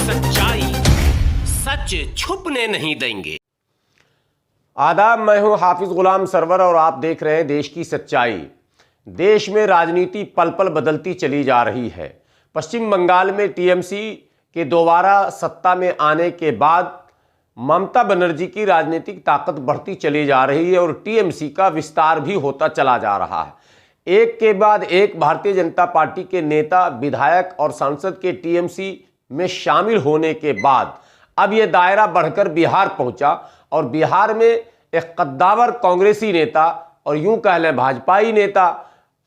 सच्चाई सच छुपने नहीं देंगे। आदाब, मैं हूं हाफिज गुलाम सरवर और आप देख रहे हैं देश की सच्चाई। देश में राजनीति पल पल बदलती चली जा रही है। पश्चिम बंगाल में टीएमसी के दोबारा सत्ता में आने के बाद ममता बनर्जी की राजनीतिक ताकत बढ़ती चली जा रही है और टीएमसी का विस्तार भी होता चला जा रहा है। एक के बाद एक भारतीय जनता पार्टी के नेता, विधायक और सांसद के टीएमसी में शामिल होने के बाद अब यह दायरा बढ़कर बिहार पहुंचा और बिहार में एक कद्दावर कांग्रेसी नेता और यूं कह लें भाजपाई नेता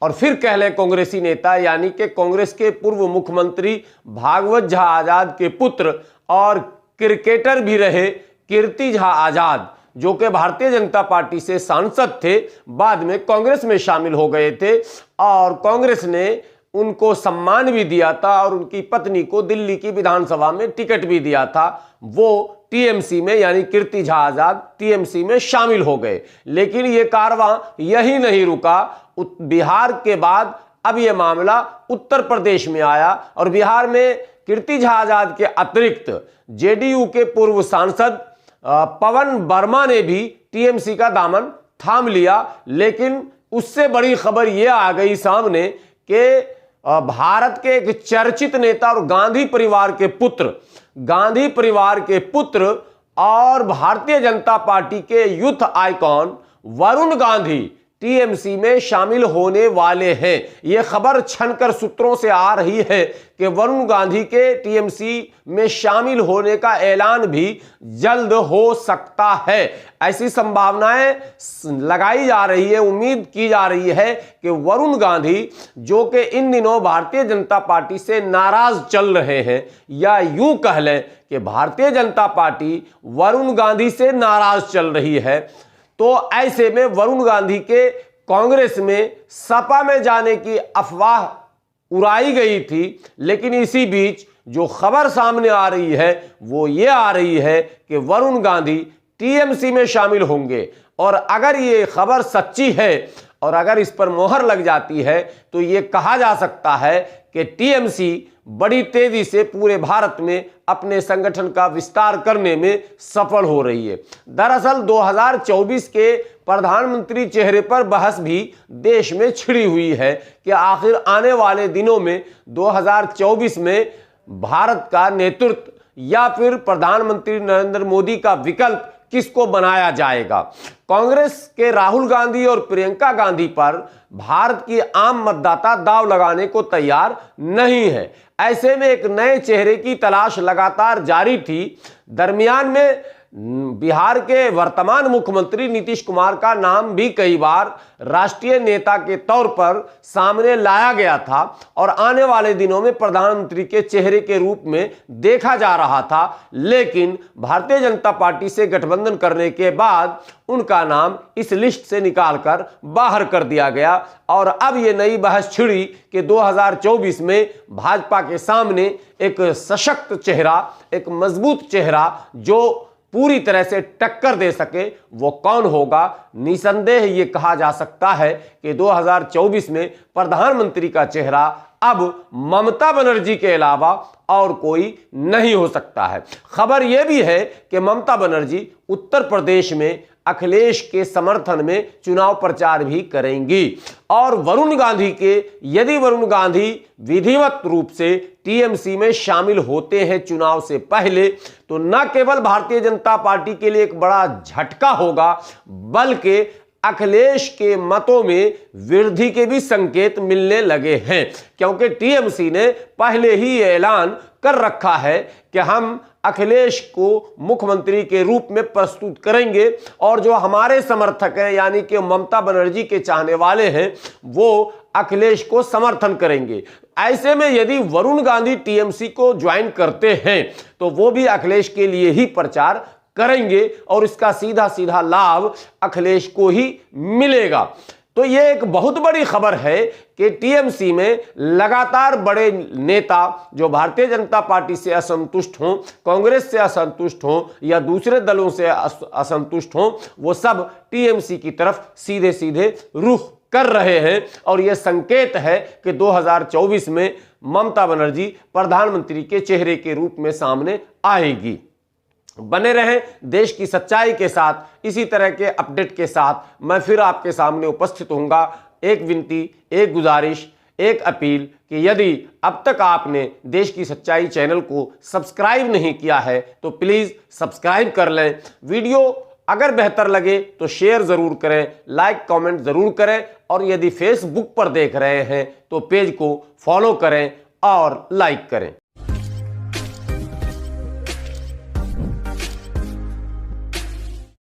और फिर कह लें कांग्रेसी नेता यानी कि कांग्रेस के पूर्व मुख्यमंत्री भागवत झा आजाद के पुत्र और क्रिकेटर भी रहे कीर्ति झा आजाद, जो कि भारतीय जनता पार्टी से सांसद थे, बाद में कांग्रेस में शामिल हो गए थे और कांग्रेस ने उनको सम्मान भी दिया था और उनकी पत्नी को दिल्ली की विधानसभा में टिकट भी दिया था। वो टीएमसी में यानी कीर्ति झा आजाद टीएमसी में शामिल हो गए। लेकिन ये कारवां यही नहीं रुका। बिहार के बाद अब ये मामला उत्तर प्रदेश में आया और बिहार में कीर्ति झा आजाद के अतिरिक्त जेडीयू के पूर्व सांसद पवन वर्मा ने भी टीएमसी का दामन थाम लिया। लेकिन उससे बड़ी खबर यह आ गई सामने कि भारत के एक चर्चित नेता और गांधी परिवार के पुत्र और भारतीय जनता पार्टी के youth icon Varun Gandhi TMC में शामिल होने वाले हैं। यह खबर छनकर सूत्रों से आ रही है कि वरुण गांधी के टीएमसी में शामिल होने का ऐलान भी जल्द हो सकता है। ऐसी संभावनाएं लगाई जा रही है, उम्मीद की जा रही है कि वरुण गांधी, जो कि इन दिनों भारतीय जनता पार्टी से नाराज चल रहे हैं, या यूं कह लें कि भारतीय जनता पार्टी वरुण गांधी से नाराज चल रही है, तो ऐसे में वरुण गांधी के कांग्रेस में सपा में जाने की अफवाह उड़ाई गई थी। लेकिन इसी बीच जो खबर सामने आ रही है वो ये आ रही है कि वरुण गांधी टीएमसी में शामिल होंगे। और अगर ये खबर सच्ची है और अगर इस पर मोहर लग जाती है तो ये कहा जा सकता है कि टीएमसी बड़ी तेजी से पूरे भारत में अपने संगठन का विस्तार करने में सफल हो रही है। दरअसल 2024 के प्रधानमंत्री चेहरे पर बहस भी देश में छिड़ी हुई है कि आखिर आने वाले दिनों में 2024 में भारत का नेतृत्व या फिर प्रधानमंत्री नरेंद्र मोदी का विकल्प किसको बनाया जाएगा। कांग्रेस के राहुल गांधी और प्रियंका गांधी पर भारत की आम मतदाता दांव लगाने को तैयार नहीं है। ऐसे में एक नए चेहरे की तलाश लगातार जारी थी। दरमियान में बिहार के वर्तमान मुख्यमंत्री नीतीश कुमार का नाम भी कई बार राष्ट्रीय नेता के तौर पर सामने लाया गया था और आने वाले दिनों में प्रधानमंत्री के चेहरे के रूप में देखा जा रहा था। लेकिन भारतीय जनता पार्टी से गठबंधन करने के बाद उनका नाम इस लिस्ट से निकालकर बाहर कर दिया गया और अब ये नई बहस छिड़ी कि 2024 में भाजपा के सामने एक सशक्त चेहरा, एक मजबूत चेहरा जो पूरी तरह से टक्कर दे सके, वो कौन होगा। निसंदेह ये कहा जा सकता है कि 2024 में प्रधानमंत्री का चेहरा अब ममता बनर्जी के अलावा और कोई नहीं हो सकता है। खबर यह भी है कि ममता बनर्जी उत्तर प्रदेश में अखिलेश के समर्थन में चुनाव प्रचार भी करेंगी और यदि वरुण गांधी विधिवत रूप से टीएमसी में शामिल होते हैं चुनाव से पहले, तो न केवल भारतीय जनता पार्टी के लिए एक बड़ा झटका होगा बल्कि अखिलेश के मतों में वृद्धि के भी संकेत मिलने लगे हैं, क्योंकि टीएमसी ने पहले ही ऐलान कर रखा है कि हम अखिलेश को मुख्यमंत्री के रूप में प्रस्तुत करेंगे और जो हमारे समर्थक हैं यानी कि ममता बनर्जी के चाहने वाले हैं वो अखिलेश को समर्थन करेंगे। ऐसे में यदि वरुण गांधी टीएमसी को ज्वाइन करते हैं तो वो भी अखिलेश के लिए ही प्रचार करेंगे और इसका सीधा सीधा लाभ अखिलेश को ही मिलेगा। तो यह एक बहुत बड़ी खबर है कि टीएमसी में लगातार बड़े नेता जो भारतीय जनता पार्टी से असंतुष्ट हों, कांग्रेस से असंतुष्ट हों या दूसरे दलों से असंतुष्ट हों, वो सब टीएमसी की तरफ सीधे सीधे रुख कर रहे हैं और यह संकेत है कि 2024 में ममता बनर्जी प्रधानमंत्री के चेहरे के रूप में सामने आएगी। बने रहें देश की सच्चाई के साथ। इसी तरह के अपडेट के साथ मैं फिर आपके सामने उपस्थित होऊंगा। एक विनती, एक गुजारिश, एक अपील कि यदि अब तक आपने देश की सच्चाई चैनल को सब्सक्राइब नहीं किया है तो प्लीज सब्सक्राइब कर लें। वीडियो अगर बेहतर लगे तो शेयर जरूर करें, लाइक कमेंट जरूर करें और यदि फेसबुक पर देख रहे हैं तो पेज को फॉलो करें और लाइक करें।